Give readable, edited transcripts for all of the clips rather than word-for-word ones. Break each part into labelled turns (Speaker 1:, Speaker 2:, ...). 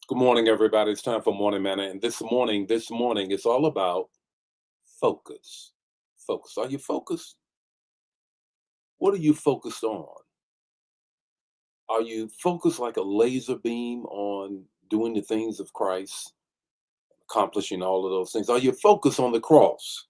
Speaker 1: Good morning, everybody. It's time for Morning Manna. And this morning, it's all about focus. Focus. Are you focused? What are you focused on? Are you focused like a laser beam on doing the things of Christ, accomplishing all of those things? Are you focused on the cross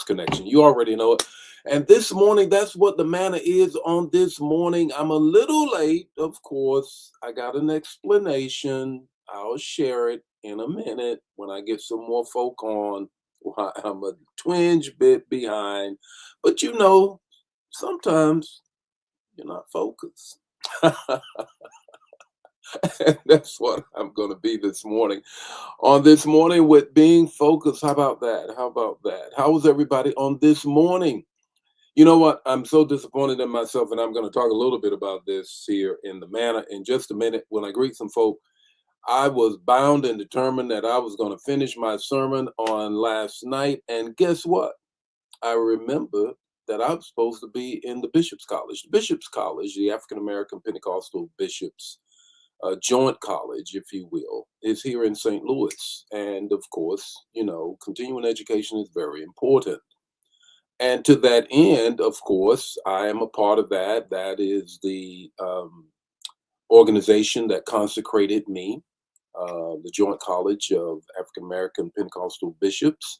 Speaker 1: connection? You already know it. And this morning, that's what the manna is on this morning. I'm a little late, of course. I got an explanation. I'll share it in a minute when I get some more folk on. Why I'm a twinge bit behind. But sometimes you're not focused. And that's what I'm going to be this morning. On this morning with being focused. How about that? How about that? How was everybody on this morning? You know what? I'm so disappointed in myself, and I'm going to talk a little bit about this here in the manner in just a minute. When I greet some folk, I was bound and determined that I was going to finish my sermon on last night. And guess what? I remember that I was supposed to be in the Bishop's College. The Bishop's College, the African American Pentecostal Bishops Joint College, if you will, is here in St. Louis. And of course, continuing education is very important. And to that end, of course, I am a part of that. That is the organization that consecrated me, the Joint College of African American Pentecostal Bishops.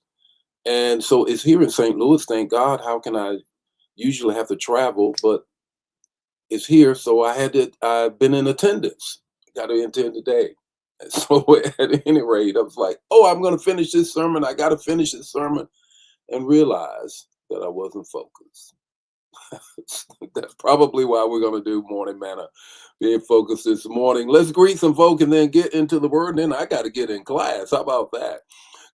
Speaker 1: And so it's here in St. Louis. Thank God. How can I usually have to travel? But it's here. So I've been in attendance. Got to attend today. And so at any rate, I was like, oh, I'm going to finish this sermon. I got to finish this sermon and realize that I wasn't focused. That's probably why we're going to do morning manna, being focused this morning. Let's greet some folk and then get into the word. And then I got to get in class. How about that?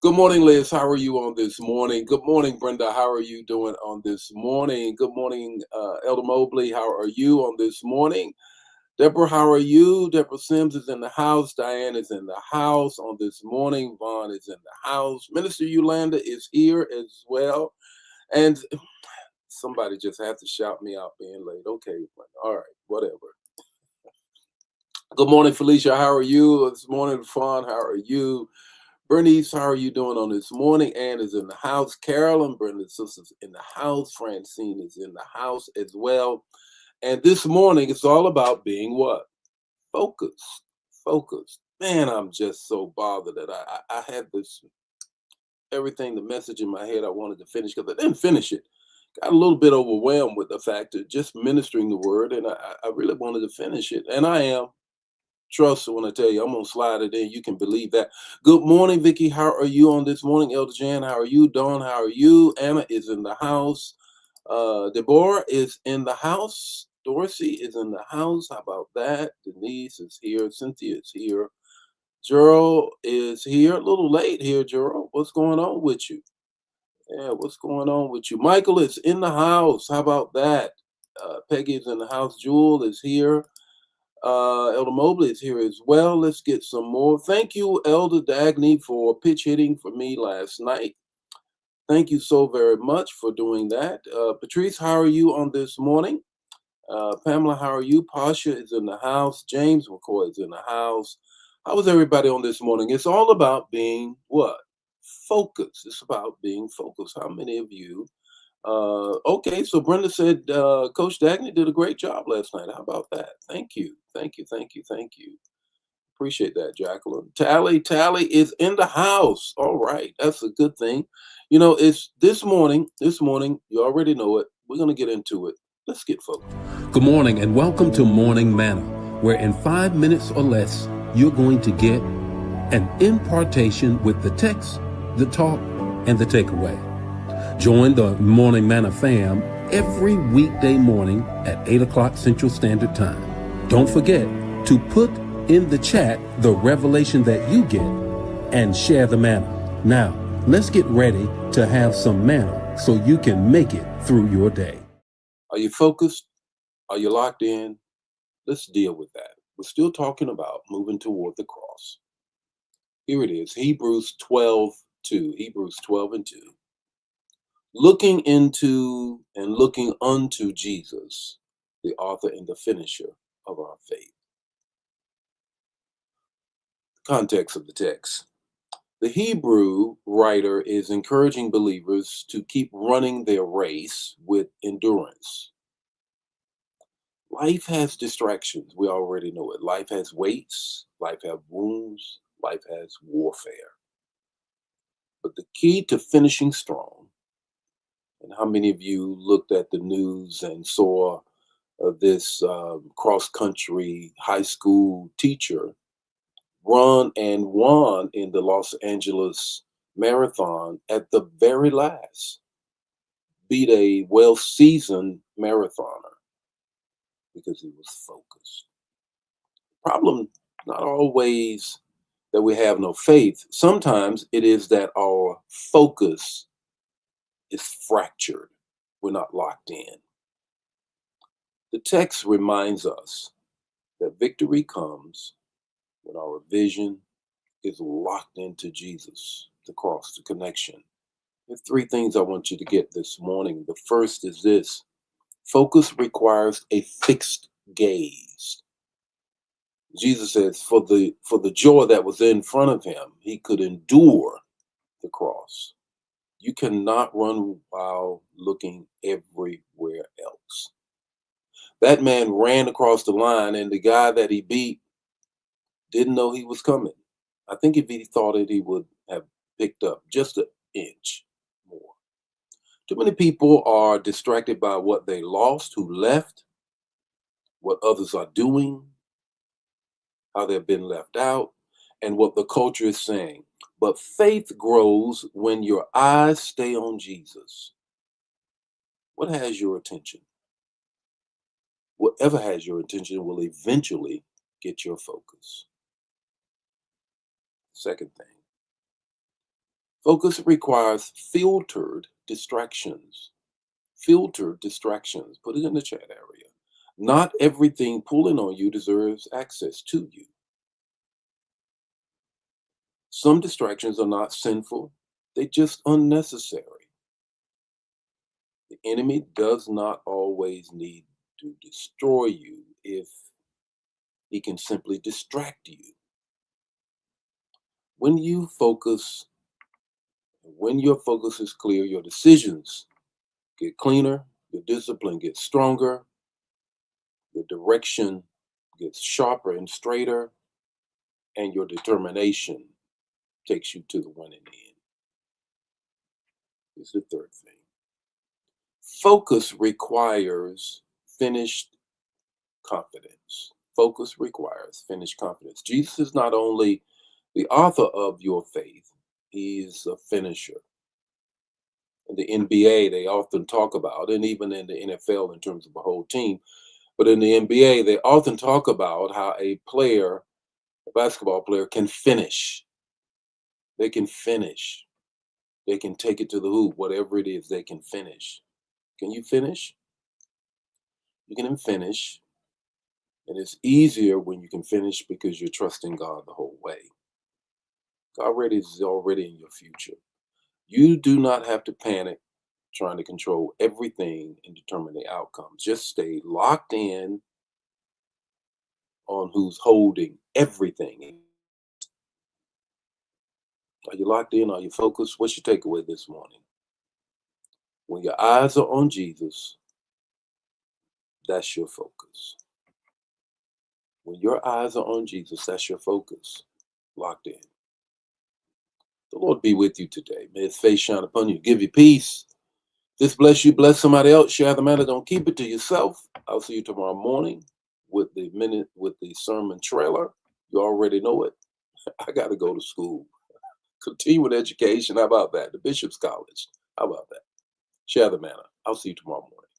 Speaker 1: Good morning, Liz. How are you on this morning? Good morning, Brenda. How are you doing on this morning? Good morning, Elder Mobley. How are you on this morning? Deborah, how are you? Deborah Sims is in the house. Diane is in the house on this morning. Vaughn is in the house. Minister Yolanda is here as well. And somebody just had to shout me out being late. Okay, all right, whatever. Good morning, Felicia. How are you? This morning, Fawn. How are you? Bernice, how are you doing on this morning? Ann is in the house. Carolyn, Brenda's sister's in the house. Francine is in the house as well. And this morning, it's all about being what? Focused. Focused. Man, I'm just so bothered that I had this everything, the message in my head I wanted to finish because I didn't finish it. Got a little bit overwhelmed with the fact of just ministering the word, and I really wanted to finish it, and I am. Trust when I tell you, I'm gonna slide it in. You can believe that. Good morning, Vicky. How are you on this morning? Elder Jan, how are you? Dawn, how are you? Anna is in the house. Deborah is in the house. Dorsey is in the house. How about that? Denise is here. Cynthia is here. Gerald is here. A little late here, Gerald. What's going on with you? Yeah, what's going on with you? Michael is in the house. How about that? Peggy is in the house. Jewel is here. Elder Mobley is here as well. Let's get some more. Thank you, Elder Dagny, for pitch hitting for me last night. Thank you so very much for doing that. Patrice, how are you on this morning? Pamela, how are you? Pasha is in the house. James McCoy is in the house. How is everybody on this morning? It's all about being what? Focused. It's about being focused. How many of you? Okay, so Brenda said Coach Dagny did a great job last night. How about that? Thank you. Thank you. Thank you. Thank you. Appreciate that, Jacqueline. Tally is in the house. All right. That's a good thing. It's this morning, you already know it. We're going to get into it. Let's get focused. Good morning and welcome to Morning Manna, where in 5 minutes or less, you're going to get an impartation with the text, the talk, and the takeaway. Join the Morning Manna fam every weekday morning at 8 o'clock Central Standard Time. Don't forget to put in the chat the revelation that you get and share the manna. Now, let's get ready to have some manna so you can make it through your day. Are you focused? Are you locked in? Let's deal with that. We're still talking about moving toward the cross. Here it is, Hebrews 12:2. Hebrews 12:2. Looking into and looking unto Jesus, the author and the finisher of our faith. Context of the text. The Hebrew writer is encouraging believers to keep running their race with endurance. Life has distractions. We already know it. Life has weights, life has wounds, life has warfare. But the key to finishing strong, and how many of you looked at the news and saw this cross country high school teacher run and won in the Los Angeles marathon at the very last, beat a well seasoned marathoner because he was focused. Problem not always that we have no faith. Sometimes it is that our focus is fractured. We're not locked in. The text reminds us that victory comes when our vision is locked into Jesus, the cross, the connection. There's three things I want you to get this morning. The first is this: focus requires a fixed gaze. Jesus says, for the joy that was in front of him, he could endure the cross. You cannot run while looking everywhere else. That man ran across the line, and the guy that he beat didn't know he was coming. I think if he thought it, he would have picked up just an inch more. Too many people are distracted by what they lost, who left, what others are doing, how they've been left out, and what the culture is saying. But faith grows when your eyes stay on Jesus. What has your attention? Whatever has your attention will eventually get your focus. Second thing, focus requires filtered distractions. Filtered distractions. Put it in the chat area. Not everything pulling on you deserves access to you. Some distractions are not sinful, they're just unnecessary. The enemy does not always need to destroy you if he can simply distract you. When you focus, when your focus is clear, your decisions get cleaner, your discipline gets stronger, your direction gets sharper and straighter, and your determination takes you to the winning end. This is the third thing. Focus requires finished confidence. Focus requires finished confidence. Jesus is not only the author of your faith, he's a finisher. In the NBA, they often talk about, and even in the NFL in terms of a whole team, but in the NBA, they often talk about how a player, a basketball player, can finish. They can finish. They can take it to the hoop, whatever it is, they can finish. Can you finish? You can finish, and it's easier when you can finish because you're trusting God the whole way. God is already in your future. You do not have to panic trying to control everything and determine the outcomes. Just stay locked in on who's holding everything. Are you locked in? Are you focused? What's your takeaway this morning? When your eyes are on Jesus, that's your focus. When your eyes are on Jesus, that's your focus. Locked in. The Lord be with you today. May his face shine upon you, give you peace. This bless you, bless somebody else. Share the matter. Don't keep it to yourself. I'll see you tomorrow morning with the sermon trailer. You already know it. I got to go to school. Continuing education. How about that? The Bishop's College. How about that? Share the matter. I'll see you tomorrow morning.